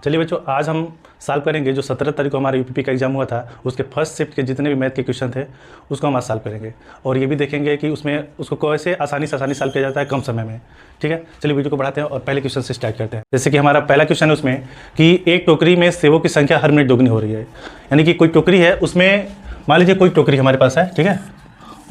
चलिए बच्चों, आज हम सॉल्व करेंगे जो 17 तारीख को हमारा यूपीपी का एग्जाम हुआ था, उसके फर्स्ट शिफ्ट के जितने भी मैथ के क्वेश्चन थे उसको हम आज सॉल्व करेंगे और ये भी देखेंगे कि उसमें उसको कैसे आसानी से सॉल्व किया जाता है कम समय में। ठीक है, चलिए वीडियो को बढ़ाते हैं और पहले क्वेश्चन से स्टार्ट करते हैं। जैसे कि हमारा पहला क्वेश्चन है उसमें कि एक टोकरी में सेबों की संख्या हर मिनट दोगुनी हो रही है। यानी कि कोई टोकरी है, उसमें मान लीजिए कोई टोकरी हमारे पास है, ठीक है,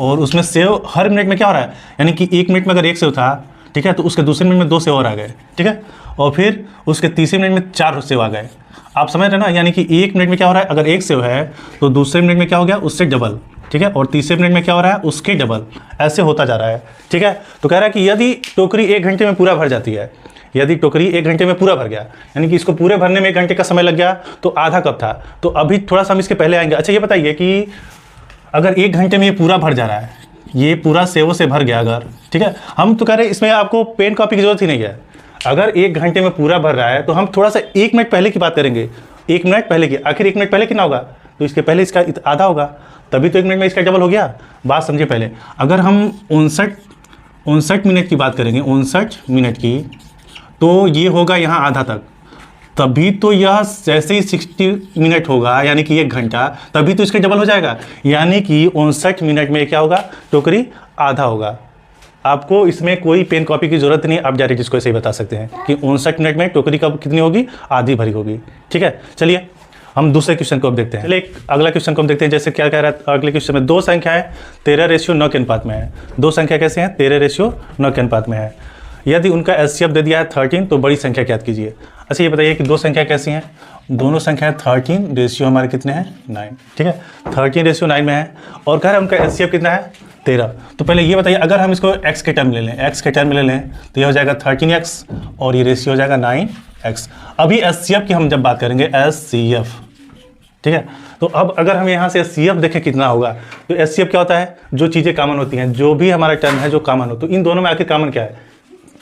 और उसमें सेब हर मिनट में क्या हो रहा है, यानी कि एक मिनट में अगर एक सेब था, ठीक है, तो उसके दूसरे मिनट में 2 सेब और आ गए, ठीक है, और फिर उसके तीसरे मिनट में 4 सेब आ गए। आप समझ रहे हैं ना, यानी कि एक मिनट में क्या हो रहा है, अगर एक सेब है तो दूसरे मिनट में क्या हो गया, उससे डबल, ठीक है, और तीसरे मिनट में क्या हो रहा है, उसके डबल, ऐसे होता जा रहा है। ठीक है, तो कह रहा है कि यदि टोकरी 1 घंटे में पूरा भर जाती है, यदि टोकरी 1 घंटे में पूरा भर गया, यानी कि इसको पूरे भरने में 1 घंटे का समय लग गया, तो आधा कब था, तो अभी थोड़ा सा हम इसके पहले आएंगे। अच्छा ये बताइए कि अगर 1 घंटे में ये पूरा भर जा रहा है, ये पूरा सेबों से भर गया अगर, ठीक है, हम तो कह रहे हैं इसमें आपको पेन कॉपी की जरूरत ही नहीं है। अगर 1 घंटे में पूरा भर रहा है तो हम थोड़ा सा 1 मिनट पहले की बात करेंगे, 1 मिनट पहले की। आखिर 1 मिनट पहले कितना होगा, तो इसके पहले इसका आधा होगा, तभी तो 1 मिनट में इसका डबल हो गया। बात समझिए पहले, अगर हम 59 मिनट की बात करेंगे, 59 मिनट की, तो ये होगा यहाँ आधा तक, तभी तो यह जैसे ही 60 मिनट होगा, यानी कि 1 घंटा, तभी तो इसका डबल हो जाएगा, यानी कि 59 मिनट में क्या होगा, टोकरी आधा होगा। आपको इसमें कोई पेन कॉपी की जरूरत नहीं, आप डायरेक्ट इसको ऐसे ही बता सकते हैं कि 59 मिनट में टोकरी कब कितनी होगी, आधी भरी होगी। ठीक है, चलिए हम दूसरे क्वेश्चन को अब देखते हैं। चलिए अगला क्वेश्चन को हम देखते हैं। जैसे क्या कह रहा है अगले क्वेश्चन में, 2 संख्याएं 13:9 के अनुपात में है। 2 संख्या कैसे हैं, 13:9 के अनुपात में है। यदि उनका एचसीएफ दे दिया है 13, तो बड़ी संख्या ज्ञात कीजिए। अच्छा ये बताइए कि 2 संख्या कैसी हैं, दोनों संख्याएं 13, रेशियो हमारे कितने हैं, 9, ठीक है, 13:9 में है, और कह रहा है उनका एचसीएफ कितना है, 13। तो पहले ये बताइए, अगर हम इसको x के टर्म में ले लें, x के टर्म में ले लें, तो ये हो जाएगा 13x और ये रेशियो हो जाएगा 9x। अभी एचसीएफ की हम जब बात करेंगे, एचसीएफ, ठीक है, तो अब अगर हम यहाँ से एचसीएफ देखें कितना होगा, तो एचसीएफ क्या होता है, जो चीज़ें कॉमन होती हैं, जो भी हमारा टर्म है जो कॉमन हो, तो इन दोनों में आखिर कॉमन क्या है,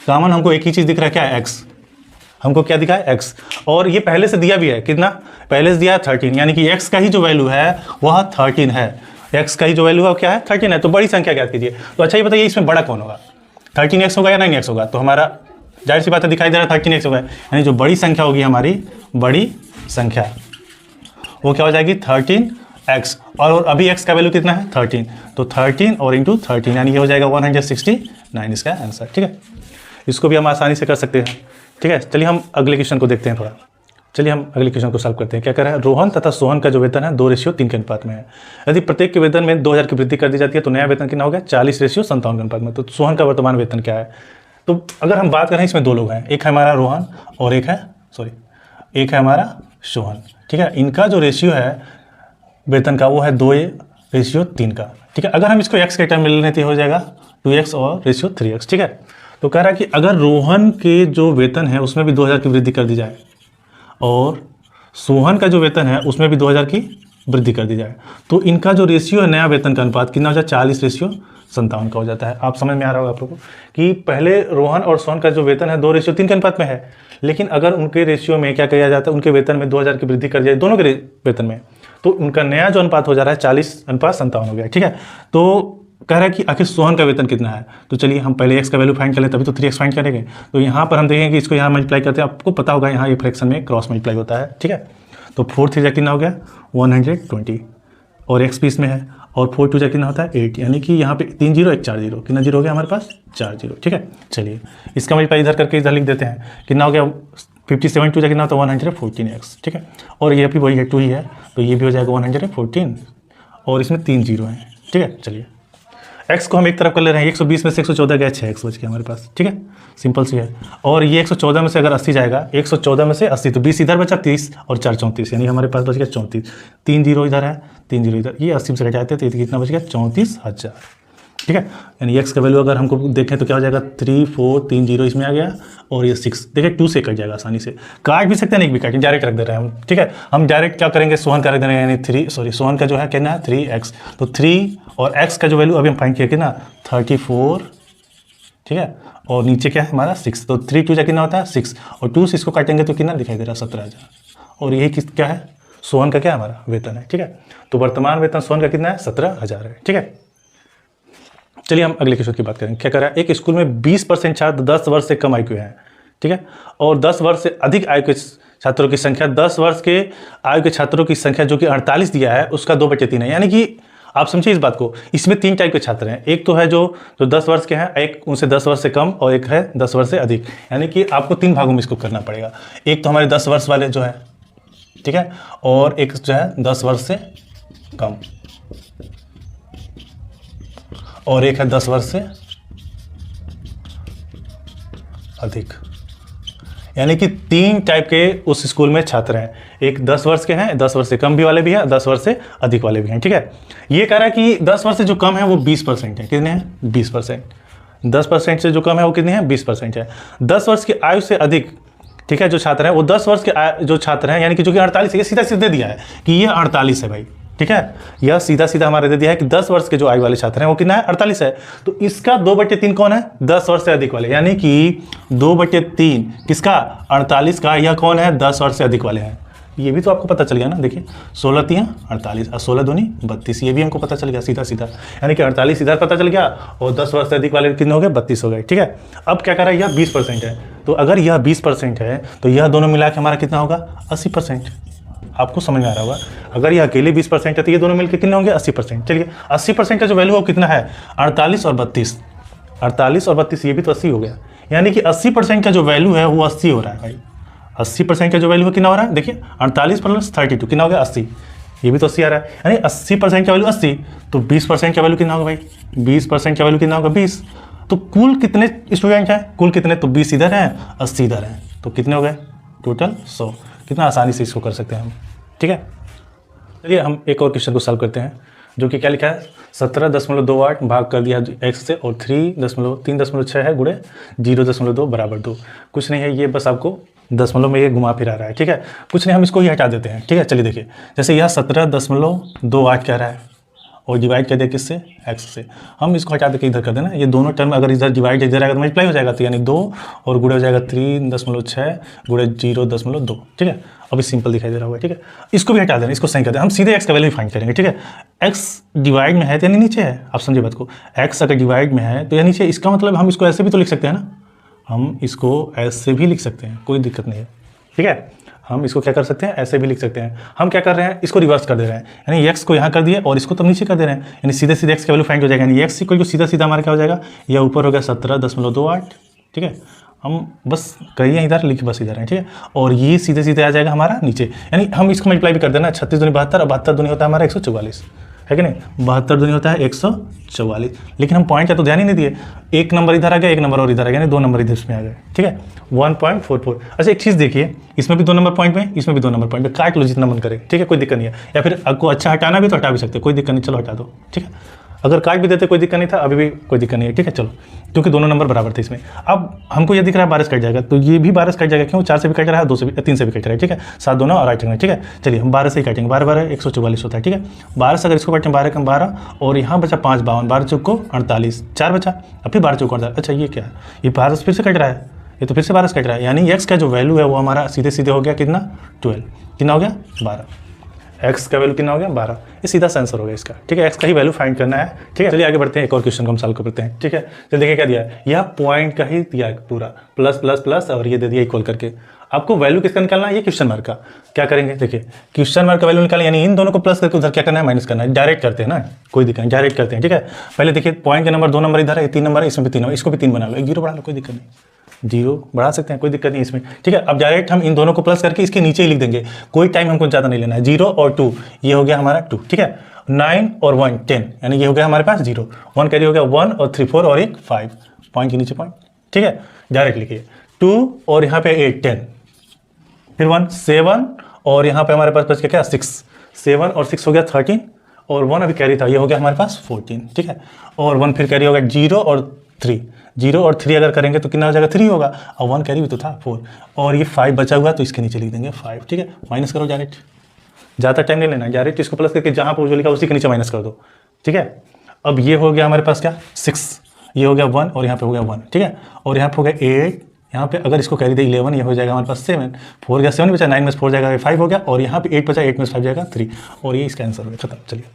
कॉमन हमको एक ही चीज़ दिख रहा है, क्या है, x। हमको क्या दिखा है, x, और ये पहले से दिया भी है, कितना, पहले से दिया है 13, यानी कि x का ही जो वैल्यू है वह 13 है, x का ही जो वैल्यू है क्या है, 13 है, तो बड़ी संख्या ज्ञात कीजिए। तो अच्छा ये बताइए इसमें बड़ा कौन होगा, 13x होगा या 9x होगा, तो हमारा जाहिर सी बात है दिखाई दे रहा है 13x होगा, यानी जो बड़ी संख्या होगी हमारी, बड़ी संख्या वो क्या हो जाएगी, 13x, और अभी x का वैल्यू कितना है, 13, तो 13 और इंटू 13, यानी ये हो जाएगा 169 इसका आंसर। ठीक है, इसको भी हम आसानी से कर सकते हैं। ठीक है, चलिए हम अगले क्वेश्चन को देखते हैं थोड़ा। चलिए हम अगले क्वेश्चन को सॉल्व करते हैं। क्या कह रहा है, रोहन तथा सोहन का जो वेतन है 2:3 के अनुपात में है। यदि प्रत्येक के वेतन में 2000 की वृद्धि कर दी जाती है, तो नया वेतन कितना हो गया, 40:57 के अनुपात में। तो सोहन का वर्तमान वेतन क्या है, तो अगर हम बात करें, इसमें 2 लोग हैं, एक है हमारा रोहन और एक है हमारा सोहन। ठीक है, इनका जो रेशियो है वेतन का वो है 2:3 का। ठीक है, अगर हम इसको x के टर्म में ले लेते हो जाएगा 2x और रेशियो 3x। ठीक है, तो कह रहा है कि अगर रोहन के जो वेतन है उसमें भी 2000 की वृद्धि कर दी जाए और सोहन का जो वेतन है उसमें भी 2000 की वृद्धि कर दी जाए, तो इनका जो रेशियो है नया वेतन का अनुपात कितना हो जाए, 40:57 का हो जाता है। आप समझ में आ रहा होगा आप लोगों को कि पहले रोहन और सोहन का जो वेतन है 2:3 के अनुपात में है, लेकिन अगर उनके रेशियो में क्या किया जाता है, उनके वेतन में 2000 की वृद्धि कर दी जाए दोनों के वेतन में, तो उनका नया जो अनुपात हो जा रहा है 40:57 हो गया। ठीक है, तो कह रहा है कि आखिर सोहन का वेतन कितना है, तो चलिए हम पहले x का वैल्यू फाइंड कर लें, तभी तो 3x फाइंड करेंगे। तो यहाँ पर हम देखेंगे कि इसको यहाँ मल्टीप्लाई करते हैं, आपको पता होगा यहाँ ये फ्रैक्शन में क्रॉस मल्टीप्लाई होता है। ठीक है, तो 4 3 कितना हो गया, 120, और x भी इसमें है, और 4 2 कितना होता है, 8, यानी कि यहाँ पे 3 0 1 4 0, कितना जीरो हो गया हमारे पास, 4 0। ठीक है, चलिए इसका मल्टीप्लाई इधर करके इधर लिख देते हैं, कितना हो गया, 57 2 कितना होता है, 114x। ठीक है, और ये भी वही है 2 ही है, तो ये भी हो जाएगा 114, और इसमें 3 0 हैं। ठीक है, चलिए x को हम एक तरफ कर ले रहे हैं, 120 में से 114 गया, 6x बच गया हमारे पास। ठीक है, सिंपल सी है, और ये 114 में से अगर 80 जाएगा, 114 में से 80, तो 20 इधर बचा, 30 और 4 34, यानी हमारे पास बच गया 34, 3 0 इधर है, 3 0 इधर, ये 80 में से घटाते हैं तो कितना बच गया, 34,000। ठीक है, यानी x का वैल्यू अगर हमको देखें तो क्या हो जाएगा, 3 4 3 0 इसमें आ गया, और ये 6 देखिए 2 से कट जाएगा आसानी से, काट भी सकते हैं, नहीं भी काटें, डायरेक्ट रख दे रहे हैं हम। ठीक है, हम डायरेक्ट क्या करेंगे, सोहन का रख दे रहे हैं, यानी सोहन का जो है कहना है 3x, तो 3 और x का जो वैल्यू अभी हम फाइंड किया कितना, 34। ठीक है, और नीचे क्या है हमारा 6, तो 3 2 कितना होता है 6, और 2 से इसको काटेंगे तो कितना दिखाई दे रहा है, 17,000, और यही क्या है, सोहन का क्या हमारा वेतन है। ठीक है, तो वर्तमान वेतन सोहन का कितना है, 17,000 है। ठीक है, चलिए हम अगले क्वेश्चन की बात करें। क्या कर रहा है, एक स्कूल में 20% छात्र 10 वर्ष से कम आयु के हैं, ठीक है, और 10 वर्ष से अधिक आयु के छात्रों की संख्या 10 वर्ष के आयु के छात्रों की संख्या जो कि 48 दिया है उसका 2/3 है। यानी कि आप समझिए इस बात को, इसमें 3 टाइप के छात्र हैं। एक तो है जो 10 वर्ष के हैं, एक उनसे 10 वर्ष से कम, और एक है 10 वर्ष से अधिक। यानी कि आपको 3 भागों में इसको करना पड़ेगा। एक तो हमारे 10 वर्ष वाले जो है, ठीक है, और एक जो है 10 वर्ष से कम, और एक है 10 वर्ष से अधिक। यानी कि 3 टाइप के उस स्कूल में छात्र हैं। एक 10 वर्ष के हैं, 10 वर्ष से कम भी वाले भी हैं, 10 वर्ष से अधिक वाले भी हैं, ठीक है। ये कह रहा है कि 10 वर्ष से जो कम है वो 20% है। कितने हैं? 20%। 10% से जो कम है वो कितने हैं? 20% है। 10 वर्ष की आयु से अधिक, ठीक है, जो छात्र हैं वो 10 वर्ष के जो छात्र हैं, यानी कि जो कि 48 है, ये सीधा सीधा दिया है कि ये 48 है भाई, ठीक है। यह सीधा सीधा हमारे दे दिया है कि 10 वर्ष के जो आयु वाले छात्र हैं वो कितना है? 48 है। तो इसका 2/3 कौन है? 10 वर्ष से अधिक वाले। यानी कि 2/3 किसका? 48 का। यह कौन है? 10 वर्ष से अधिक वाले हैं। ये भी तो आपको पता चल गया ना। देखिए 16 3 48 और 16 दूनी 32, ये भी हमको पता चल गया सीधा सीधा। यानी कि 48 इधर पता चल गया और 10 वर्ष से अधिक वाले कितने हो गए? 32 हो गए, ठीक है। अब क्या कर रहा है? यह 20% है। तो अगर यह 20% है तो यह दोनों मिला के हमारा कितना होगा? 80%। आपको समझ में आ रहा होगा। अगर ये अकेले 20% है तो ये दोनों मिलकर कितने होंगे? 80%। चलिए 80% का जो वैल्यू हो कितना है? 48 और 32। 48 और 32 ये भी तो 80 हो गया। यानी कि 80% का जो वैल्यू है वो 80 हो रहा है भाई। 80% का जो वैल्यू है कितना हो रहा है? देखिए 48 + 32 कितना हो गया? 80। ये भी तो 80 आ रहा है। यानी 80% का वैल्यू 80, तो 20% का वैल्यू कितना होगा भाई? 20% का वैल्यू कितना होगा? 20। तो कुल कितने स्टूडेंट हैं? कुल कितने? तो 20 इधर हैं, 80 इधर हैं, तो कितने हो गए? टोटल 100। कितना आसानी से इसको कर सकते हैं हम, ठीक है। चलिए हम एक और क्वेश्चन को सॉल्व करते हैं, जो कि क्या लिखा है? 17.28 भाग कर दिया x से, और 3.6 है गुणे 0.2 = 2। कुछ नहीं है, ये बस आपको दशमलव में ये घुमा फिरा रहा है, ठीक है। कुछ नहीं, हम इसको ही हटा देते हैं, ठीक है। चलिए देखिए, जैसे यह 17.28 कह रहा है और डिवाइड कर दे किससे? x से। हम इसको हटा देकर इधर कर देना। ये दोनों टर्म अगर इधर डिवाइड इधर आएगा तो मल्टीप्लाई हो जाएगा, तो यानी 2 और गुणे हो जाएगा 3.6 गुणे 0.2, ठीक है। अभी सिंपल दिखाई दे रहा होगा, ठीक है। इसको भी हटा देना, इसको सही कर देना। हम सीधे x का वैल्यू फाइंड करेंगे, ठीक है। x डिवाइड में है तो यानी नीचे है। आप समझिए बात को, x अगर डिवाइड में है तो यानी नीचे। इसका मतलब हम इसको ऐसे भी तो लिख सकते हैं ना, हम इसको ऐसे भी लिख सकते हैं, कोई दिक्कत नहीं है, ठीक है। हम इसको क्या कर सकते हैं? ऐसे भी लिख सकते हैं। हम क्या कर रहे हैं? इसको रिवर्स कर दे रहे हैं, यानी x को यहाँ कर दिए और इसको तब नीचे कर दे रहे हैं, यानी सीधे सीधे x का वैल्यू फाइंड हो जाएगा। यानी x को सीधा सीधा हमारा क्या हो जाएगा? यह ऊपर हो गया 17.28, ठीक है। हम बस करिए इधर, लिख बस इधर है, ठीक है। और ये सीधे सीधे आ जाएगा हमारा नीचे, यानी हम इसको मल्टीप्लाई भी कर देना। 36 दूनी 72 और 72 दूनी होता है हमारा 144, है कि नहीं। 72 दूनी होता है 144। लेकिन हम पॉइंट का तो ध्यान ही नहीं दिए। एक नंबर इधर आ गया, एक नंबर और इधर आ गया, यानी 2 नंबर इधर इसमें आ गए, ठीक है। 1.44। अच्छा एक चीज़ देखिए, इसमें भी 2 नंबर पॉइंट में, इसमें भी 2 नंबर पॉइंट में। काट लो जितना मन करे, ठीक है, कोई दिक्कत नहीं है। या फिर आपको अच्छा हटाना भी तो हटा भी सकते, कोई दिक्कत नहीं, चलो हटा दो, ठीक है। अगर काट भी देते कोई दिक्कत नहीं था, अभी भी कोई दिक्कत नहीं है, ठीक है। चलो, क्योंकि दोनों नंबर बराबर थे इसमें। अब हमको ये दिख रहा है 12 कट जाएगा, तो ये भी 12 कट जाएगा। क्यों? 4 से भी कट रहा है, 2 से भी, 3 से भी कट रहा है, ठीक है। 7 दोनों और 8 ठीक है। चलिए हम 12 से ही काटेंगे। 12 12 144 होता है, ठीक है। 12 से अगर इसको काटें, 12 कम 12, और यहाँ बचा 5 52, 12 चौक को 48, 4 बचा, अब फिर 12 चौक 48। अच्छा ये क्या है? ये 12 फिर से कट रहा है, ये तो फिर से 12 कट रहा है। यानी x का जो वैल्यू है वो हमारा सीधे सीधे हो गया कितना? 12। कितना हो गया? 12। x का वैल्यू कितना हो गया? 12। ये सीधा आंसर हो गया इसका, ठीक है। x का ही वैल्यू फाइंड करना है, ठीक है। चलिए आगे बढ़ते हैं, एक और क्वेश्चन को हम सॉल्व करते हैं, ठीक है। चलिए देखिए क्या दिया है, यह पॉइंट का ही दिया है पूरा, प्लस प्लस प्लस, और ये दे दिया इक्वल करके। आपको वैल्यू किसका निकालना है? ये क्वेश्चन मार्क का। क्या करेंगे? देखिए क्वेश्चन मार्क का वैल्यू निकालें, यानी इन दोनों को प्लस करके उधर क्या करना है? माइनस करना है। डायरेक्ट करते हैं ना, कोई दिक्कत नहीं, डायरेक्ट करते हैं, ठीक है। पहले देखिए पॉइंट के नंबर 2 नंबर इधर है, 3 नंबर है, इसमें भी 3 नंबर, इसको भी 3 बना लो, 1 0 बढ़ा लो, कोई दिक्कत नहीं। 0 बढ़ा सकते हैं, कोई दिक्कत नहीं इसमें, ठीक है। अब डायरेक्ट हम इन दोनों को प्लस करके इसके नीचे ही लिख देंगे, कोई टाइम हमको ज़्यादा नहीं लेना है। 0 और 2, ये हो गया हमारा 2, ठीक है। 9 और 1 10, यानी ये हो गया हमारे पास 0, 1 कैरी हो गया 1 और 3 4 और 1 5, पॉइंट के नीचे पॉइंट, ठीक है। डायरेक्ट लिखिए 2 और यहाँ पे 8 10, फिर 1 7, और यहाँ पे हमारे पास बच गया क्या? 6, 7 और 6 हो गया 13, और 1 अभी कैरी था, ये हो गया हमारे पास 14, ठीक है। और 1 फिर कैरी हो गया 0 और 3, 0 और 3 अगर करेंगे तो कितना हो जाएगा? 3 होगा, और 1 कैरी भी तो था 4, और ये 5 बचा हुआ तो इसके नीचे लिख देंगे 5, ठीक है। माइनस करो डायरेक्ट, ज़्यादा टाइम नहीं लेना, डायरेक्ट इसको प्लस करके जहाँ पर जो लिखा उसी के नीचे माइनस कर दो, ठीक है। अब ये हो गया हमारे पास क्या? 6, ये हो गया 1 और यहाँ पे हो गया 1, ठीक है। और यहाँ पे हो गया 8, यहाँ पे अगर इसको कैरी दे 11, ये हो जाएगा हमारे पास 7, 4 गया 7 बचा, 9 में 4 जाएगा 5 हो गया, और यहाँ पे 8 बचा, 8 में 5 जाएगा 3, और ये इसका आंसर हो गया, खत्म। चलिए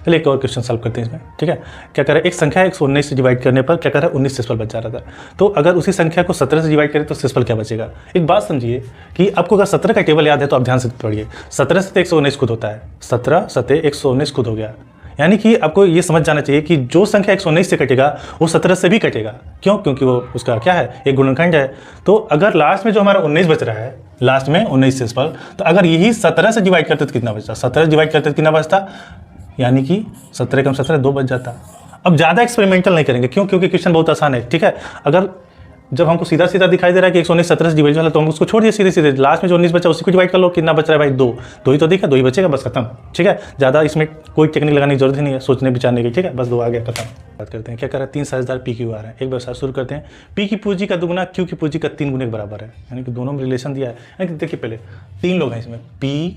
चलिए एक और क्वेश्चन सॉल्व करते हैं इसमें, ठीक है। क्या करें, एक संख्या 119 से डिवाइड करने पर क्या करें 19 शेषफल बच जा रहा था। तो अगर उसी संख्या को 17 से डिवाइड करें तो शेषफल क्या बचेगा। एक बात समझिए कि आपको अगर 17 का टेबल याद है तो आप ध्यान से पढ़िए। 17 से 119 खुद होता है, 17 सते 119 खुद हो गया। यानी कि आपको ये समझ जाना चाहिए कि जो संख्या 119 से कटेगा वो 17 से भी कटेगा। क्यों? क्योंकि वो उसका क्या है, एक गुणनखंड है। तो अगर लास्ट में जो हमारा 19 बच रहा है, लास्ट में 19 शेषफल, तो अगर यही 17 से डिवाइड करते तो कितना बचता, 17 से डिवाइड करते तो कितना बचता, यानी कि 17 कम 17 2 बच जाता। अब ज़्यादा एक्सपेरिमेंटल नहीं करेंगे, क्यों? क्योंकि क्वेश्चन बहुत आसान है, ठीक है। अगर जब हमको सीधा सीधा दिखाई दे रहा है कि 119 17 से डिवाइड वाला, तो हम उसको छोड़ दिए सीधे सीधे। लास्ट में जो 19 बचा उसी को डिवाइड कर लो, कितना बच रहा है भाई 2 ही तो दिखा, 2 ही बचेगा, बस खत्म, ठीक है। ज़्यादा इसमें कोई टेक्निक लगाने की जरूरत ही नहीं है, सोचने विचारने की, ठीक है। बस 2 आ गया, खत्म। बात करते हैं क्या कर रहा है, 3 साझेदार पी क्यू आर है। एक व्यवसाय शुरू करते हैं। पी की पूंजी का दुगुना क्यू की पूंजी का 3 गुने के बराबर है, यानी कि दोनों में रिलेशन दिया है। यानी कि देखिए पहले 3 लोग हैं इसमें, पी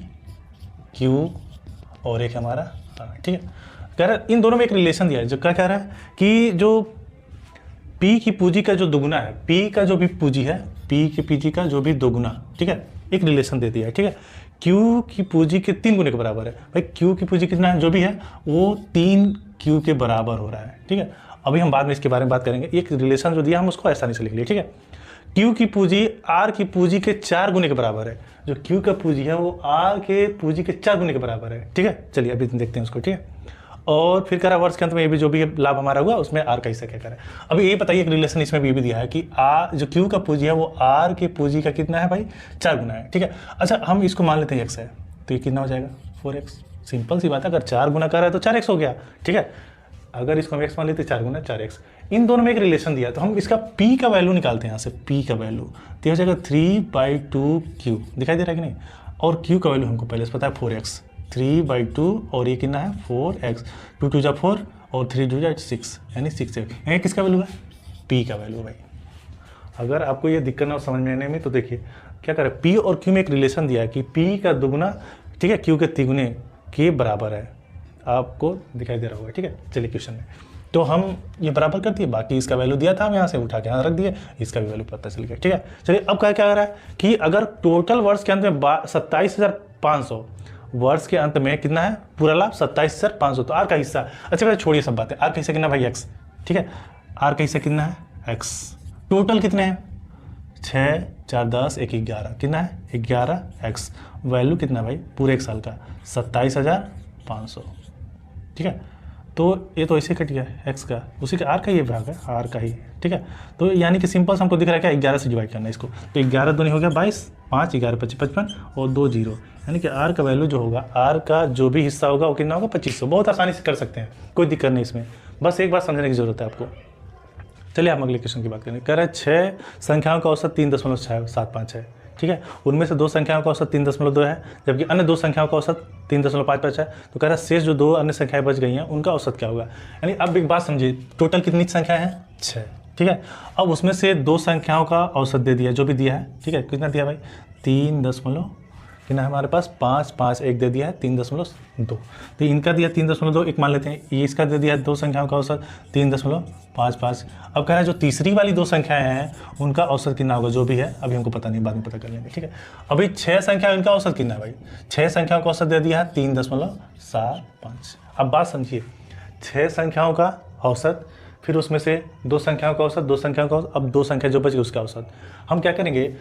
क्यू और एक हमारा आर, ठीक है। कह रहा है इन दोनों में एक रिलेशन दिया है, जो क्या कह रहा है कि जो P की पूंजी का जो दोगुना है, P का जो भी पूंजी है, P की पूंजी का जो भी दोगुना, ठीक है, एक रिलेशन दे दिया है, ठीक है। Q की पूंजी के 3 गुने के बराबर है। भाई Q की पूंजी कितना है, जो भी है वो 3 Q के बराबर हो रहा है, ठीक है। अभी हम बाद में इसके बारे में बात करेंगे। एक रिलेशन जो दिया हम उसको आसानी से लिख लिए, ठीक है। Q की पूंजी R की पूंजी के 4 गुने के बराबर है। जो Q का पूंजी है वो R के पूंजी के 4 गुने के बराबर है, ठीक है। चलिए अभी देखते हैं उसको, ठीक है। और फिर करा वर्ष के अंत में ये भी जो भी लाभ हमारा हुआ उसमें आर का हिस्सा क्या करें। अभी ये बताइए, एक रिलेशन इसमें भी दिया है कि आर जो क्यू का पूंजी है वो आर के पूंजी का कितना है भाई, 4 गुना है, ठीक है। अच्छा हम इसको मान लेते हैं x है, तो ये कितना हो जाएगा 4x। सिंपल सी बात है, अगर 4 गुना कर रहा है तो 4x हो गया, ठीक है। अगर इसको हम x मान लेते 4 गुना 4x, इन दोनों में एक रिलेशन दिया, तो हम इसका p का वैल्यू निकालते हैं यहाँ से। p का वैल्यू तो हो जाएगा 3/2q, दिखाई दे रहा है कि नहीं। और q का वैल्यू हमको पहले से पता है 4x, 3/2 और ये कितना है 4x, 2 2 जा 4 और 3 2 जा 6, यानी 6 है। ये किसका वैल्यू है, p का वैल्यू है भाई। अगर आपको ये दिक्कत ना हो समझ में आने में, तो देखिए क्या करें, p और q में एक रिलेशन दिया है कि p का दुगुना, ठीक है, q के तिगुने के बराबर है। आपको दिखाई दे रहा होगा, ठीक है। चलिए क्वेश्चन में तो हम ये बराबर कर दिए, बाकी इसका वैल्यू दिया था हम यहाँ से उठा के यहाँ रख दिए, इसका भी वैल्यू पता चल गया, ठीक है। चलिए अब क्या क्या रहा है कि अगर टोटल वर्ष के अंत में 27,500, वर्ष के अंत में कितना है पूरा लाभ 27,500, तो आर का हिस्सा, अच्छा भाई छोड़िए सब बातें, आर का हिस्सा कितना भाई x, ठीक है। आर का हिस्सा कितना है x, टोटल कितने हैं 6 4 10 1 11, कितना है 11x, वैल्यू कितना भाई पूरे एक साल का 27,500, ठीक है। तो ये तो ऐसे कट गया x का, उसी का आर का ये भाग है, आर का ही, ठीक है। तो यानी कि सिंपल हमको दिख रहा है क्या, 11 से डिवाइड करना है इसको, तो 11 दूनी हो गया 22, 5 11 25 55 और 2 0, यानी कि आर का वैल्यू जो होगा, आर का जो भी हिस्सा होगा वो कितना होगा 2500। बहुत आसानी से कर सकते हैं, कोई दिक्कत नहीं इसमें, बस एक बात समझने की जरूरत है आपको। चलिए हम अगले क्वेश्चन की बात करें। कह रहे हैं 6 संख्याओं का औसत 3.675 है, ठीक है। उनमें से 2 संख्याओं का औसत 3.2 है, जबकि अन्य 2 संख्याओं का औसत 3.55 है। तो कह रहा है शेष जो 2 अन्य संख्याएं बच गई हैं उनका औसत क्या होगा। यानी अब एक बात समझिए, टोटल कितनी संख्याएं हैं 6, ठीक है। अब उसमें से 2 संख्याओं का औसत दे दिया, जो भी दिया है, ठीक है। कितना दिया भाई 3 कितना है हमारे पास 5 5 1 दे दिया है 3.2, तो इनका दिया 3.2, एक मान लेते हैं, ये इसका दे दिया 2 संख्याओं का औसत 3.55। अब कह रहा है जो तीसरी वाली 2 संख्याएं हैं उनका औसत कितना होगा, जो भी है अभी हमको पता नहीं, बाद में पता कर लेंगे, ठीक है। अभी 6 संख्या इनका औसत कितना है भाई, 6 संख्याओं का औसत दे दिया है 3.75। अब बात समझिए, 6 संख्याओं का औसत, फिर उसमें से 2 संख्याओं का औसत, 2 संख्याओं का औसत, अब 2 संख्या जो बच गई उसका औसत। हम क्या करेंगे,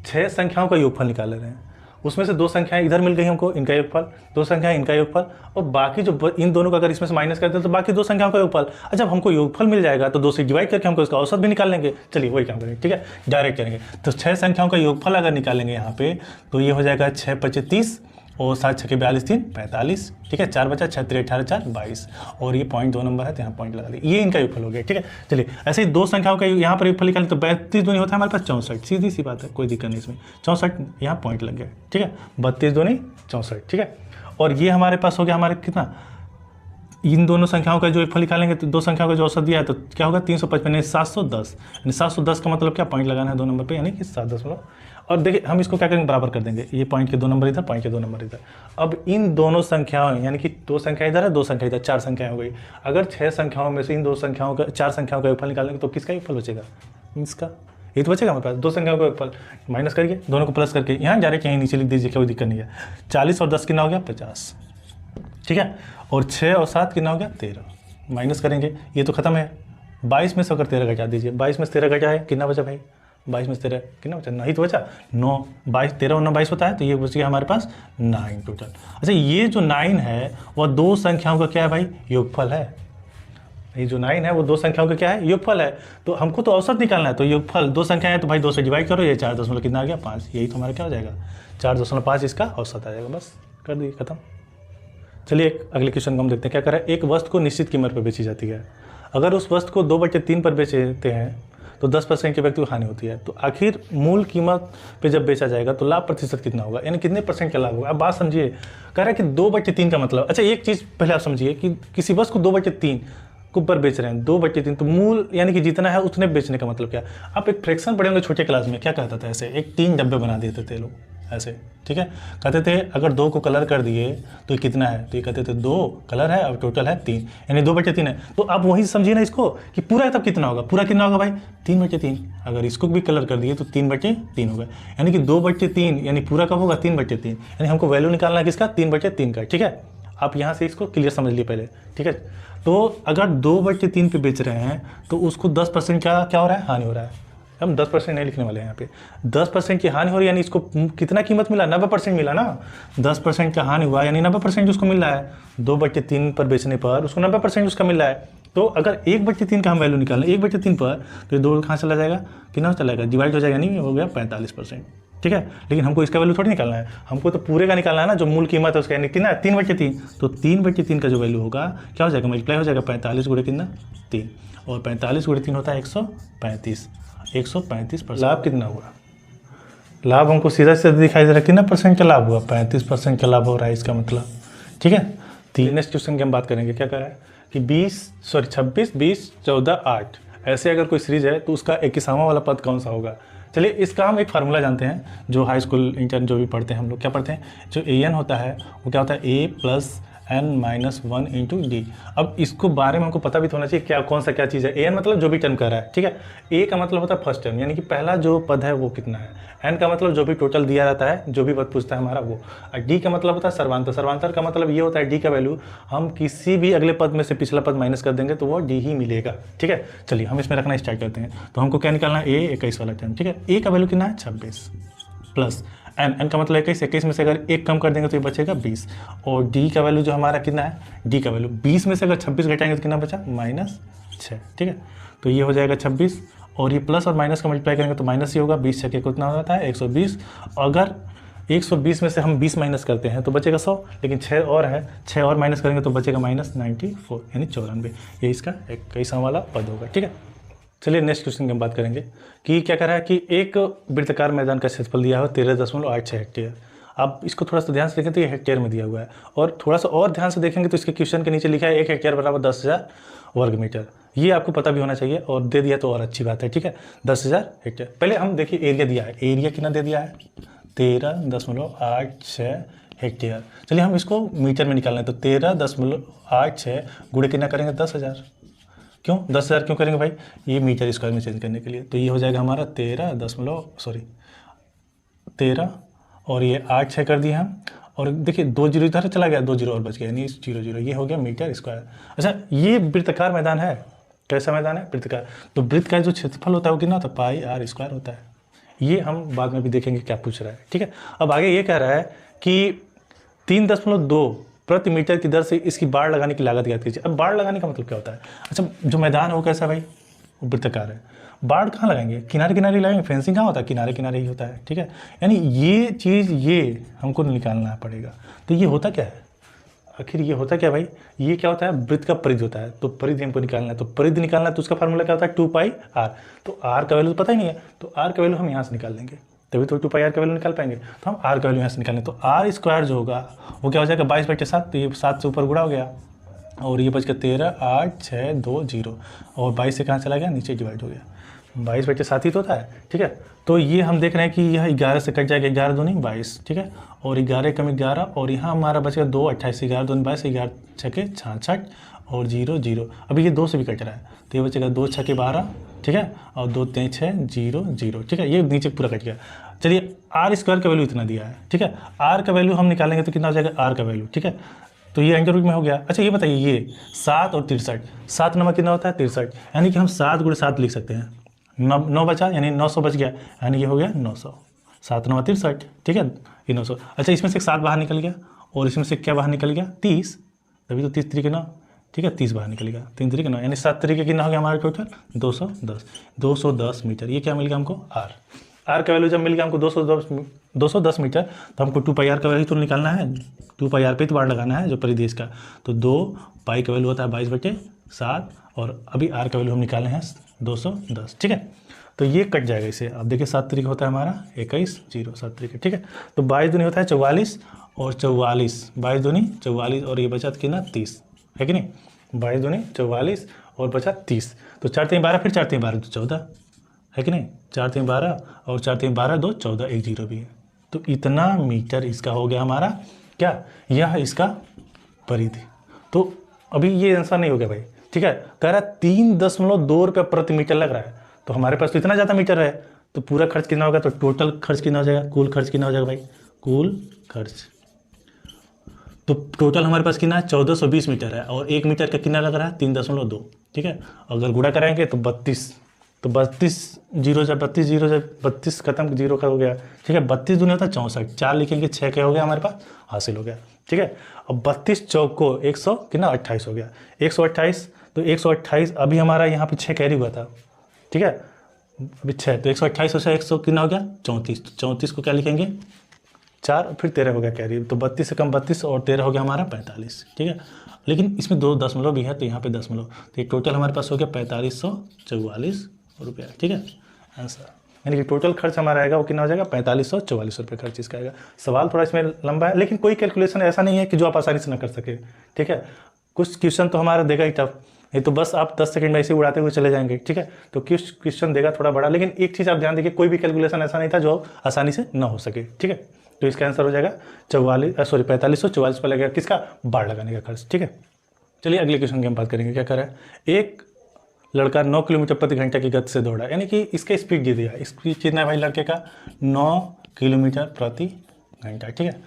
6 संख्याओं का योगफल निकाल रहे हैं, उसमें से 2 संख्याएं इधर मिल गई हमको, इनका योगफल, 2 संख्याएं इनका योगफल, और बाकी जो इन दोनों का अगर इसमें से माइनस करते हैं तो बाकी 2 संख्याओं का योगफल। जब हमको योगफल मिल जाएगा तो 2 से डिवाइड करके हमको इसका औसत भी निकाल लेंगे। चलिए वही काम करेंगे, ठीक है, डायरेक्ट करेंगे। तो 6 संख्याओं का योगफल अगर निकालेंगे यहाँ पे, तो ये हो जाएगा 6 5 30 और 7 6 42 3 45, ठीक है। 4 बचा, 6 3 18 4 22, और ये पॉइंट 2 नंबर है तो यहाँ पॉइंट लगा दिए, ये इनका योगफल हो गया, ठीक है। चलिए ऐसे ही 2 संख्याओं का यहाँ पर योगफल निकालें तो 32 दूनी होता है हमारे पास 64, सीधी सी बात है, कोई दिक्कत नहीं इसमें, 64 यहाँ पॉइंट लग गया, ठीक है। 32 दूनी 64, ठीक है। और ये हमारे पास हो गया हमारे कितना, इन दोनों संख्याओं का जो योगफल निकालेंगे तो 2 संख्याओं का जो औसत दिया है तो क्या होगा 355, 710, यानी 710 का मतलब क्या, पॉइंट लगाना है 2 नंबर पे, यानी कि 7 और देखिए हम इसको क्या करेंगे, बराबर कर देंगे, ये पॉइंट के 2 नंबर इधर, पॉइंट के 2 नंबर इधर। अब इन दोनों संख्याओं, यानी कि 2 संख्या इधर है, 2 संख्या इधर, 4 संख्याएं हो गई। अगर 6 संख्याओं में से इन 2 संख्याओं का 4 संख्याओं का योगफल निकालेंगे तो किसका योगफल बचेगा, इसका, ये तो बचेगा हमारे पास। 2 संख्याओं का योगफल माइनस करिए, दोनों को प्लस करके यहाँ डायरेक्ट यहीं नीचे लिख दीजिए, कोई दिक्कत नहीं है। 40 और 10 कितना हो गया 50, ठीक है। और 6 और 7 कितना हो गया 13, माइनस करेंगे, ये तो खत्म है। 22 में से अगर 13 घटा दीजिए, 22 में से 13 घटा है कितना बचा भाई, 22 में से 13 कितना बचा, नहीं तो बचा 9, 22 13 और 9 22 होता है, तो ये बच गया हमारे पास 9 टोटल। अच्छा ये जो 9 है वह दो संख्याओं का क्या है भाई, योगफल है। ये जो 9 है वो दो संख्याओं का क्या है, योगफल है। तो हमको तो औसत निकालना है, तो योगफल दो संख्या है तो भाई 2 से डिवाइड करो, ये 4 दशमलव कितना आ गया 5, यही तो हमारा क्या हो जाएगा 4.5 इसका औसत आ जाएगा। बस कर दिए खत्म। चलिए एक अगले क्वेश्चन को हम देखते हैं क्या कर रहा है। एक वस्तु को निश्चित कीमत पर बेची जाती है, अगर उस वस्तु को 2/3 पर बेचते हैं तो 10% के व्यक्ति को हानि होती है, तो आखिर मूल कीमत पे जब बेचा जाएगा तो लाभ प्रतिशत कितना होगा, यानी कितने परसेंट का लाभ होगा। अब बात समझिए, कह रहा है कि 2/3 का मतलब, अच्छा एक चीज़ पहले आप समझिए कि किसी वस्तु को 2/3 को ऊपर बेच रहे हैं, 2/3 तो मूल यानी कि जितना है उतने बेचने का मतलब क्या। आप एक फ्रैक्शन पढ़े होंगे छोटे क्लास में, क्या कहता था ऐसे, एक 3 डब्बे बना देते थे लोग ऐसे, ठीक है। कहते थे अगर 2 को कलर कर दिए तो कितना है, तो ये कहते थे 2 कलर है और टोटल है 3, यानी 2/3 है। तो आप वही समझिए ना इसको कि पूरा तब कितना होगा, पूरा कितना होगा भाई 3/3। अगर इसको भी कलर कर दिए तो 3/3 होगा, यानी कि 2/3 यानी पूरा कब होगा 3/3, यानी हमको वैल्यू निकालना है किसका 3/3 का, ठीक है। आप यहाँ से इसको क्लियर समझ लिए पहले, ठीक है। तो अगर 2/3 पे बेच रहे हैं तो उसको 10% क्या हो रहा है, हानि हो रहा है। हम 10% नहीं लिखने वाले हैं यहाँ पे, 10% की हानि हो रही है, यानी इसको कितना कीमत मिला 90% मिला ना, 10% का हानि हुआ यानी 90% उसको मिल रहा है। 2/3 पर बेचने पर उसको 90% उसका मिल रहा है। तो अगर 1/3 का हम वैल्यू निकालें 1/3 पर, तो 2 कहाँ चला जाएगा, कितना चला जाएगा, डिवाइड हो जाएगा, नहीं हो गया 45%, ठीक है। लेकिन हमको इसका वैल्यू थोड़ी निकालना है, हमको तो पूरे का निकालना है ना, जो मूल कीमत है उसका, यानी कितना 3/3, तो 3/3 का जो वैल्यू होगा क्या हो जाएगा, मल्टीप्लाई हो जाएगा 45 गुणे कितना 3, और 45 गुणे 3 होता है 135, 135%। लाभ कितना हुआ, लाभ हमको सीधा सीधा दिखाई दे रहा है कितना परसेंट का लाभ हुआ, 35% का लाभ हो रहा है इसका मतलब, ठीक है। नेक्स्ट क्वेश्चन की हम बात करेंगे, क्या कर रहा है कि 26, 20, 14, 8 ऐसे अगर कोई सीरीज है तो उसका 21वां वाला पद कौन सा होगा। चलिए इसका हम एक फार्मूला जानते हैं, जो हाई स्कूल इंटर जो भी पढ़ते हैं हम लोग, क्या पढ़ते हैं, जो an होता है वो क्या होता है a+n-1 इंटू डी। अब इसको बारे में हमको पता भी तो होना चाहिए क्या कौन सा क्या चीज़ है। an मतलब जो भी टर्म कर रहा है, ठीक है। a का मतलब होता है फर्स्ट टर्म, यानी कि पहला जो पद है वो कितना है। n का मतलब जो भी टोटल दिया रहता है, जो भी पद पूछता है हमारा वो। और d का मतलब होता है सर्वांतर, सर्वांतर का मतलब ये होता है d का वैल्यू हम किसी भी अगले पद में से पिछला पद माइनस कर देंगे तो वो d ही मिलेगा, ठीक है। चलिए हम इसमें रखना स्टार्ट करते हैं। तो हमको क्या निकालना है, a 21 वाला टर्म, ठीक है। a का वैल्यू कितना है 26 प्लस n का मतलब 21 में से अगर 1 कम कर देंगे तो ये बचेगा 20, और d का वैल्यू जो हमारा कितना है, d का वैल्यू 20 में से अगर 26 घटाएंगे तो कितना बचा -6, ठीक है। तो ये हो जाएगा 26, और ये प्लस और माइनस का मल्टीप्लाई करेंगे तो माइनस ही होगा, 20 छके कितना हो जाता है 120। अगर 120 में से हम 20 माइनस करते हैं तो बचेगा 100, लेकिन 6 और है, 6 और माइनस करेंगे तो बचेगा -94 यानी 94, ये इसका 21वां वाला पद होगा, ठीक है। चलिए नेक्स्ट क्वेश्चन की हम बात करेंगे कि क्या कह रहा है कि एक वृत्ताकार मैदान का क्षेत्रफल दिया है 13.86 हेक्टेयर। आप इसको थोड़ा सा ध्यान से देखें तो ये हेक्टेयर में दिया हुआ है, और थोड़ा सा और ध्यान से देखेंगे तो इसके क्वेश्चन के नीचे लिखा है 1 हेक्टेयर बराबर 10,000 वर्ग मीटर। ये आपको पता भी होना चाहिए, और दे दिया तो और अच्छी बात है, ठीक है। 10,000 हेक्टेयर। पहले हम देखिए एरिया दिया है, एरिया कितना दे दिया है 13.86 हेक्टेयर। चलिए हम इसको मीटर में निकालना है, तो 13.86 गुणे कितना करेंगे 10,000, क्यों 10,000 क्यों करेंगे भाई, ये मीटर स्क्वायर में चेंज करने के लिए। तो ये हो जाएगा हमारा 13 और ये 8 कर दिए हम, और देखिए 2 जीरो इधर चला गया, 2 जीरो और बच गया, यानी 0 ये हो गया मीटर स्क्वायर। अच्छा ये वृत्ताकार मैदान है, कैसा मैदान है वृत्ताकार, तो वृत्त का जो क्षेत्रफल होता है वो कितना होता है πr² होता है। ये हम बाद में भी देखेंगे क्या पूछ रहा है, ठीक है। अब आगे ये कह रहा है कि 3.2 प्रति मीटर की दर से इसकी बाड़ लगाने की लागत ज्ञात कीजिए। अब बाड़ लगाने का मतलब क्या होता है, अच्छा जो मैदान है वो कैसा भाई, वो वृत्ताकार है, बाड़ कहाँ लगाएंगे, किनारे किनारे लगाएंगे, फेंसिंग कहाँ होता है, किनारे किनारे ही होता है, ठीक है। यानी ये चीज़ ये हमको निकालना पड़ेगा। तो ये होता क्या है, आखिर ये होता क्या भाई, ये क्या होता है, वृत्त का परिधि होता है, तो परिधि हमको निकालना है। तो परिधि निकालना है तो उसका फार्मूला क्या होता है 2πr। तो r का वैल्यू तो पता ही नहीं है, तो r का वैल्यू हम यहाँ से निकाल लेंगे, तभी तो 2πr का वैल्यू निकाल पाएंगे। तो हम r का वैल्यू यहाँ से निकालेंगे, तो r² जो होगा वो क्या हो जाएगा 22/7, तो ये 7 से ऊपर गुणा हो गया, और ये बच गया 13, 8, 6, 2, 0, और 22 से कहाँ चला गया, नीचे डिवाइड हो गया, 22/7 ही तो होता है, ठीक है। तो ये हम देख रहे हैं कि यह 11 से कट जाएगा, 11 दूनी 22, ठीक है, और 11 कम 11, और यहाँ हमारा बचेगा 2, 28, 11 दूनी 22, 11 छके 66, और 0, 0। अभी ये 2 से भी कट रहा है, तो ये बचेगा 2 छके 12, ठीक है, और 2 3 6 0 0, ठीक है, ये नीचे पूरा कट गया। चलिए r² का वैल्यू इतना दिया है, ठीक है, r का वैल्यू हम निकालेंगे तो कितना हो जाएगा r का वैल्यू, ठीक है, तो ये एंगल रूट में हो गया। अच्छा ये बताइए, ये 7 और 63, 7 नंबर कितना होता है 63, यानी कि हम 7 × 7 लिख सकते हैं। 9 बचा, यानी 900 बच गया, यानी ये हो गया 900। 7 9 63, ठीक है, ये 900। अच्छा इसमें से 7 बाहर निकल गया और इसमें से क्या बाहर निकल गया 30, तभी तो 30 3 के 9, ठीक है, 30 बाहर निकल गया, 3 3 के 9, यानी 7 तरीके कितना हो गया हमारा टोटल 210 मीटर। ये क्या मिल गया हमको आर का वैल्यू जब मिल गया हमको 210 मीटर, तो हमको 2πr का वैल्यू तो निकालना है, 2πr पे तो बार लगाना है जो परिदेश का। तो 2π का वैल्यू होता है 22/7 और अभी आर का वैल्यू हम निकाले हैं 210, ठीक है। तो ये कट जाएगा इसे, अब देखिए 7 तरीके होता है हमारा 21 0 7 तरीके, ठीक है। तो 22 दूनी होता है 44 और 44, 22 दूनी 44 और ये बचा कितना 30, है कि नहीं। 22 दूनी 44 और बचा 30, तो 4 3 12, फिर 4 3 12 तो 14, है कि नहीं। 4 3 12 और 4 3 12 2 14, एक 0 भी है। तो इतना मीटर इसका हो गया हमारा क्या, यह इसका परिधि। तो अभी ये आंसर नहीं हो गया भाई, ठीक है। कह रहा है 3.2 रुपये प्रति मीटर लग रहा है, तो हमारे पास तो इतना ज़्यादा मीटर है, तो पूरा खर्च कितना होगा, तो टोटल खर्च कितना हो जाएगा, कुल खर्च कितना हो जाएगा भाई, कुल खर्च। तो टोटल हमारे पास कितना है 1420 मीटर है, और 1 मीटर का कितना लग रहा है 3.2, ठीक है। अगर गुणा कराएंगे तो 32, तो 32 0 जब 32 0 जब 32 खत्म 0 का हो गया, ठीक है। 32 दूनी होता है 64, 4 लिखेंगे 6 क्या हो गया हमारे पास हासिल हो गया, ठीक है। अब 32 चौको 100 कितना 28 हो गया, 128, तो 128 अभी हमारा यहाँ पे 6 कैरी हुआ था, ठीक है, अभी 6, तो 128 से 100 कितना हो गया 34, तो 34 को क्या लिखेंगे 4, फिर 13 हो गया कैरी, तो 32 से कम 32 और 13 हो गया हमारा 45, ठीक है। लेकिन इसमें 2 दशमलव भी है, तो यहाँ पे दशमलव, तो ये टोटल हमारे पास हो गया 4544 रुपया, ठीक है आंसर। यानी कि टोटल खर्च हमारा आएगा वो कितना हो जाएगा 4544 रुपये खर्च इसका आएगा। सवाल थोड़ा इसमें लंबा है, लेकिन कोई कैलकुलेशन ऐसा नहीं है कि जो आप आसानी से ना कर सके, ठीक है। कुछ क्वेश्चन तो हमारा देगा ही टफ, नहीं तो बस आप 10 सेकंड में ऐसे उड़ाते हुए चले जाएंगे, ठीक है। तो कुछ क्वेश्चन देगा थोड़ा बड़ा, लेकिन एक चीज़ आप ध्यान देखिए, कोई भी कैलकुलेशन ऐसा नहीं था जो आसानी से ना हो सके, ठीक है। तो इसका आंसर हो जाएगा 4544 पर लगेगा किसका, बाढ़ लगाने का खर्च, ठीक है। चलिए अगले क्वेश्चन की हम बात करेंगे। क्या कर रहा है, एक लड़का 9 किलोमीटर प्रति घंटा की गति से दौड़ा, यानी कि इसका स्पीड दे दिया, स्पीड कितना है भाई लड़के का 9 किलोमीटर प्रति घंटा, ठीक है।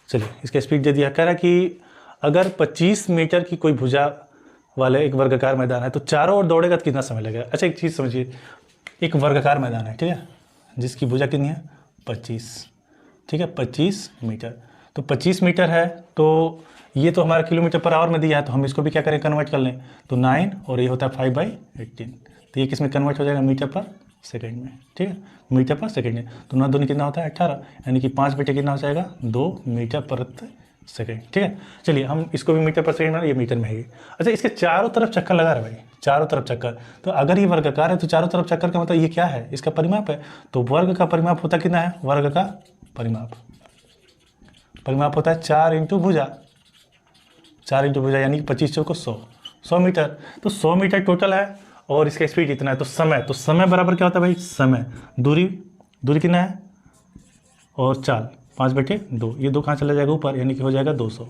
चलिए इसका स्पीड दे दिया, कह रहा है कि अगर 25 मीटर की कोई भुजा वाले एक वर्गाकार मैदान है तो चारों ओर दौड़ेगा तो कितना समय लगेगा। अच्छा एक चीज़ समझिए, एक वर्गाकार मैदान है, ठीक है, जिसकी भुजा कितनी है 25, ठीक है, 25 मीटर, तो 25 मीटर है, तो ये तो हमारा किलोमीटर पर आवर में दिया है, तो हम इसको भी क्या करें कन्वर्ट कर लें, तो 9 और ये होता है 5/18, तो ये किस में कन्वर्ट हो जाएगा मीटर पर सेकेंड में, ठीक है, मीटर पर सेकेंड में। तो 9 दूनी कितना होता है 18, यानी कि 5 बटे कितना हो जाएगा 2 मीटर प्रति सेकेंड, ठीक है। चलिए हम इसको भी मीटर पर सेकेंड में, ये मीटर में है। अच्छा इसके चारों तरफ चक्कर लगा रहा है भाई, चारों तरफ चक्कर, तो अगर ये वर्गाकार है तो चारों तरफ चक्कर का मतलब ये क्या है, इसका परिमाप है। तो वर्ग का परिमाप होता कितना है, वर्ग का परिमाप होता है 4 × भुजा, 4 × भुजा, यानी कि 25 चौको 100 मीटर, तो 100 मीटर टोटल है और इसका स्पीड इतना है। तो समय बराबर क्या होता है भाई, समय दूरी कितना है और चाल 5/2, ये 2 कहाँ चला जाएगा ऊपर, यानी कि हो जाएगा 200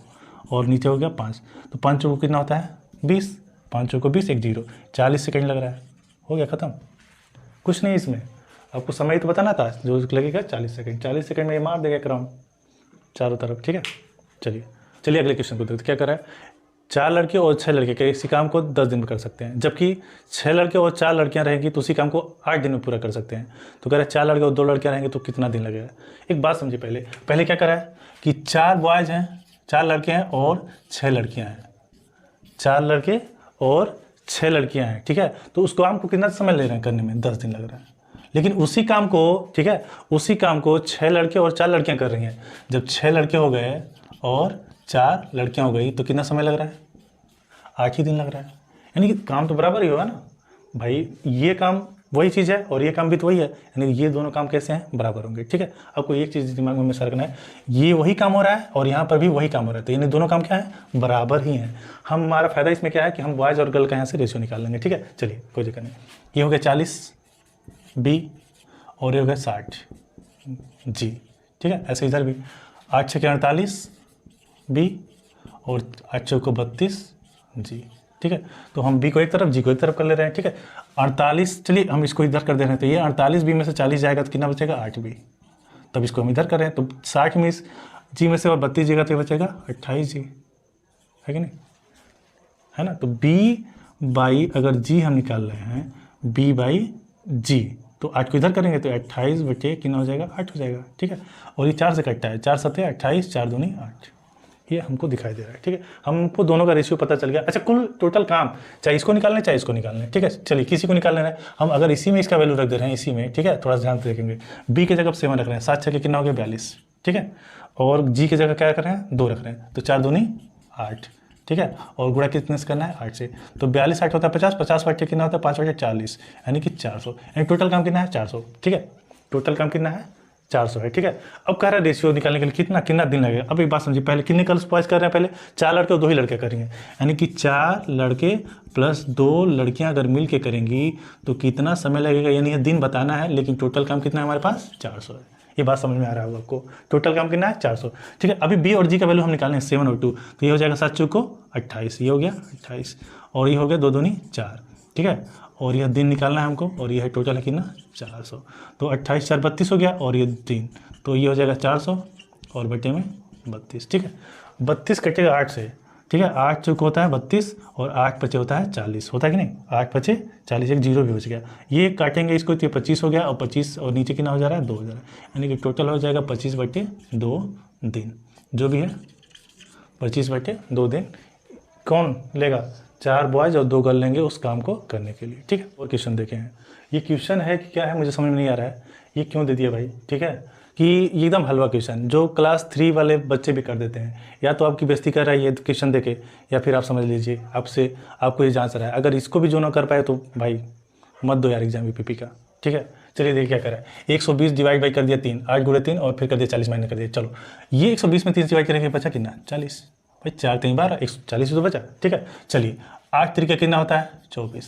और नीचे हो गया 5, तो 5 चौको कितना होता है 20, 5 चौको 20, 1 0, 40 सेकंड लग रहा है, हो गया ख़त्म, कुछ नहीं इसमें। आपको समय तो बताना था, जो लगेगा 40 सेकंड, 40 सेकंड में ये मार देगा क्रम चारों तरफ, ठीक है। चलिए अगले क्वेश्चन को देखते, क्या कर रहा है, 4 लड़के और 6 लड़के किसी काम को 10 दिन में कर सकते हैं, जबकि 6 लड़के और 4 लड़कियां रहेंगी तो उसी काम को 8 दिन में पूरा कर सकते हैं। तो कह रहा है 4 लड़के और 2 लड़कियां रहेंगे तो कितना दिन लगेगा। एक बात समझिए, पहले क्या कर रहा है कि 4 बॉयज़ हैं, 4 लड़के हैं और 6 लड़कियाँ हैं, 4 लड़के और 6 लड़कियाँ हैं, ठीक है। तो उस काम को कितना समय ले रहे हैं करने में, 10 दिन लग रहा है। लेकिन उसी काम को, ठीक है, उसी काम को 6 लड़के और 4 लड़कियां कर रही हैं। जब 6 लड़के हो गए और 4 लड़कियां हो गई तो कितना समय लग रहा है, 8 ही दिन लग रहा है, यानी कि काम तो बराबर ही होगा ना भाई। ये काम वही चीज़ है और ये काम भी तो वही है, यानी ये दोनों काम कैसे हैं, बराबर होंगे, ठीक है। आपको एक चीज़ दिमाग में हमेशा रखना है, ये वही काम हो रहा है और यहाँ पर भी वही काम हो रहा है, तो यानी दोनों काम क्या है, बराबर ही हैं। हमारा फायदा इसमें क्या है कि हम बॉयज़ और गर्ल का यहाँ से रेशियो निकाल लेंगे, ठीक है। चलिए कोई दिक्कत नहीं, ये हो गया 40 बी और ये हो गया 60 जी, ठीक है। ऐसे इधर भी 8 6 48 बी और 8 चौको 32 जी, ठीक है। तो हम बी को एक तरफ जी को एक तरफ कर ले रहे हैं, ठीक है। 48, चलिए हम इसको इधर कर दे रहे हैं, तो ये 48 बी में से 40 जाएगा तो कितना बचेगा 8 बी, तब इसको हम इधर कर रहे हैं, तो 60 में जी में से और 32 जी का तो बचेगा 28 जी, है कि नहीं, है ना। तो b बाई अगर g हम निकाल रहे हैं b बाई g, तो 8 को इधर करेंगे तो 28 बटे कितना हो जाएगा, 8 हो जाएगा, ठीक है। और ये 4 से कटता है, 4 सत्ते 28, 4 दूनी 8, ये हमको दिखाई दे रहा है, ठीक है। हमको दोनों का रेशियो पता चल गया। अच्छा, कुल टोटल काम चाहे इसको निकालना है चाहे इसको निकालना है, ठीक है। चलिए किसी को निकाल लेना है, हम अगर इसी में इसका वैल्यू रख दे रहे हैं, इसी में, ठीक है, थोड़ा सा ध्यान से देखेंगे। b की जगह 7 रख रहे हैं, 7 छः कितना हो गया 42, ठीक है। और g की जगह क्या रख रहे हैं 2 रख रहे हैं, तो 4 दूनी 8, ठीक है। और गुणा कितने से करना है 8 से, तो 42 8 होता है 50, 50 बटे कितना होता है 5 बटे 40, यानी कि 400, यानी टोटल काम कितना है 400, ठीक है। टोटल काम कितना है 400 है, ठीक है। अब कह रहा है रेशियो निकालने के लिए कितना कितना दिन लगेगा। अब एक बात समझिए, पहले कितने गर्ल्स बॉयज कर रहे हैं, पहले 4 लड़के और 2 ही लड़के करेंगे, यानी कि 4 लड़के प्लस 2 लड़कियां अगर मिल के करेंगी तो कितना समय लगेगा, यानी ये दिन बताना है, लेकिन टोटल काम कितना है हमारे पास 400 है। ये बात समझ में आ रहा होगा आपको, टोटल काम कितना है 400, ठीक है। अभी बी और जी का वैल्यू हम निकालें 7 और 2, तो ये हो जाएगा 7 चौको 28, ये हो गया 28, और ये हो गया 2 दूनी 4, ठीक है। और यह दिन निकालना है हमको, और यह टोटल है कितना 400, तो 28 4 32 हो गया, और ये 3, तो ये हो जाएगा 400 और बटे में 32, ठीक है। 32 कटेगा 8 से, ठीक है, 8 चौक होता है 32 और 8 पचे होता है 40, होता है कि नहीं, 8 पचे 40, एक जीरो भी बच गया, ये काटेंगे इसको तो ये 25 हो गया, और 25 और नीचे कितना हो जा रहा है 2 हो जा रहा है, यानी कि टोटल हो जाएगा 25 बटे 2 दिन, जो भी है 25 बटे 2 दिन कौन लेगा, 4 बॉयज़ और 2 गर्ल लेंगे उस काम को करने के लिए, ठीक है। और क्वेश्चन देखे हैं, ये क्वेश्चन है कि क्या है मुझे समझ में नहीं आ रहा है, ये क्यों दे दिया भाई, ठीक है, कि ये एकदम हलवा क्वेश्चन जो क्लास 3 वाले बच्चे भी कर देते हैं, या तो आपकी बेइज्जती कर रहा है ये क्वेश्चन देके, या फिर आप समझ लीजिए आपसे आपको ये जांच रहा है, अगर इसको भी जो ना कर पाए तो भाई मत दो यार एग्जाम यूपीपी का, ठीक है। चलिए देखिए क्या करा है, 120 डिवाइड बाई कर दिया 3, 8 गुणे 3 और फिर कर दिया 40 माइनस कर दिया, चलो ये 120 में 3 डिवाइड करेंगे बचा कितना 40, भाई 4 3 12 140 तो बचा, ठीक है। चलिए 8 तरीका कितना होता है 24,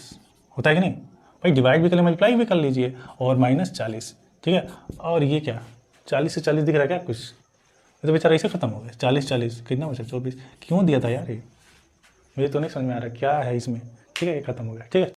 होता है कि नहीं भाई, डिवाइड भी कर ले मल्टीप्लाई भी कर लीजिए, और -40, ठीक है। और ये क्या 40 से 40 दिख रहा है क्या कुछ, ये तो बेचारा ऐसे खत्म हो गया, 40 40 कितना बचा 24, क्यों दिया था यार ये, मुझे तो नहीं समझ में आ रहा क्या है इसमें, ठीक है, ये खत्म हो गया, ठीक है।